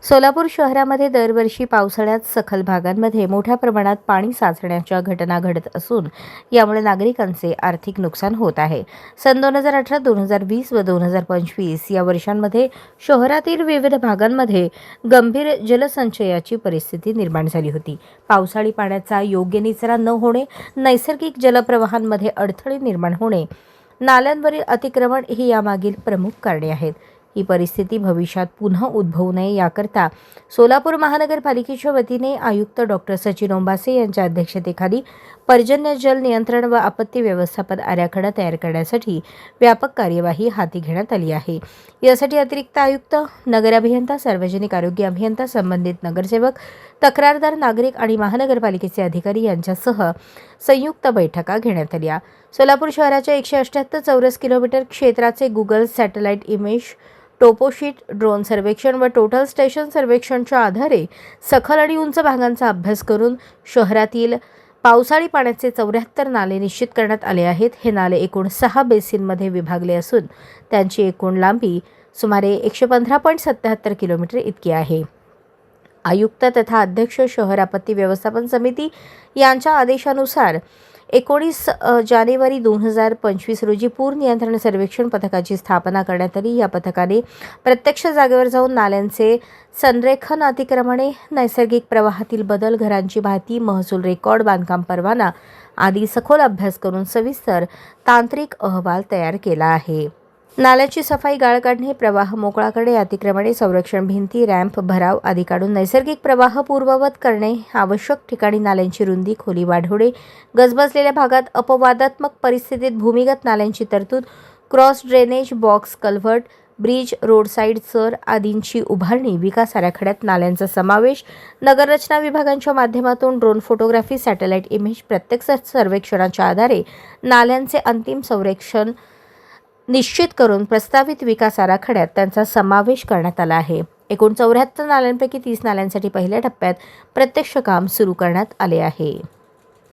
सोलापूर शहरामध्ये दरवर्षी पावसाळ्यात सखल भागांमध्ये मोठ्या प्रमाणात पाणी साचण्याच्या घटना घडत असून यामुळे नागरिकांचे आर्थिक नुकसान होत आहे। सन 2018, 2020 व 2025 या वर्षांमध्ये शहरातील विविध भागांमध्ये गंभीर जलसंचयाची परिस्थिती निर्माण झाली होती। पावसाळी पाण्याचा योग्य निचरा न होणे, नैसर्गिक जलप्रवाहांमध्ये अडथळे निर्माण होणे, नाल्यांवरील अतिक्रमण ही यामागील प्रमुख कारणे आहेत। ही परिस्थिती भविष्यात पुन्हा उद्भवू नये याकरता सोलापूर महानगरपालिकेच्या वतीने आयुक्त डॉक्टर सचिन ओंबासे यांच्या अध्यक्षतेखाली पर्जन्य जल नियंत्रण व आपत्ती व्यवस्थापन आराखडा तयार करण्यासाठी व्यापक कार्यवाही हाती घेण्यात आली आहे। यासाठी अतिरिक्त आयुक्त, नगर अभियंता, सार्वजनिक आरोग्य अभियंता, संबंधित नगरसेवक, तक्रारदार नागरिक आणि महानगरपालिकेचे अधिकारी यांच्यासह संयुक्त बैठका घेण्यात आल्या। सोलापूर शहराच्या 178 चौरस किलोमीटर क्षेत्राचे Google satellite image, toposheet, drone सर्वेक्षण व टोटल स्टेशन सर्वेक्षणच्या आधारे सखल आणि उंच भागांचा अभ्यास करून शहरातील पावसाळी पाण्याचे 74 नाले निश्चित करण्यात आले आहेत। हे नाले एकूण 6 बेसिनमध्ये विभागले असून त्यांची एकूण लांबी सुमारे 115.77 किलोमीटर इतकी आहे। आयुक्त तथा अध्यक्ष शहर आपत्ती व्यवस्थापन समिती यांच्या आदेशानुसार 19 जानेवारी 2025 रोजी पूर नियंत्रण सर्वेक्षण पथकाची स्थापना करण्यात आली। या पथकाने प्रत्यक्ष जागेवर जाऊन नाल्यांचे संरेखन, अतिक्रमणे, नैसर्गिक प्रवाहातील बदल, घरांची माहिती, महसूल रेकॉर्ड, बांधकाम परवाना आदी सखोल अभ्यास करून सविस्तर तांत्रिक अहवाल तयार केला आहे। नाल्याची सफाई, गाळ काढणे, प्रवाह मोकळा करणे, अतिक्रमणे, संरक्षण भिंती, रॅम्प, भराव आदी काढून नैसर्गिक प्रवाह पूर्ववत करणे, आवश्यक ठिकाणी नाल्यांची रुंदी, खोली वाढवणे, गजबजलेल्या भागात अपवादात्मक परिस्थितीत भूमिगत नाल्यांची तरतूद, cross drainage, box culvert, bridge, road side चर आदींची उभारणी, विकास आराखड्यात नाल्यांचा समावेश, नगररचना विभागांच्या माध्यमातून ड्रोन फोटोग्राफी, सॅटेलाइट इमेज, प्रत्यक्ष सर्वेक्षणाच्या आधारे नाल्यांचे अंतिम संरक्षण निश्चित करून प्रस्तावित विकास आराखड्यात त्यांचा समावेश करण्यात आला आहे। एकूण 74 नाल्यांपैकी 30 नाल्यांसाठी पहिल्या टप्प्यात प्रत्यक्ष काम सुरू करण्यात आले आहे।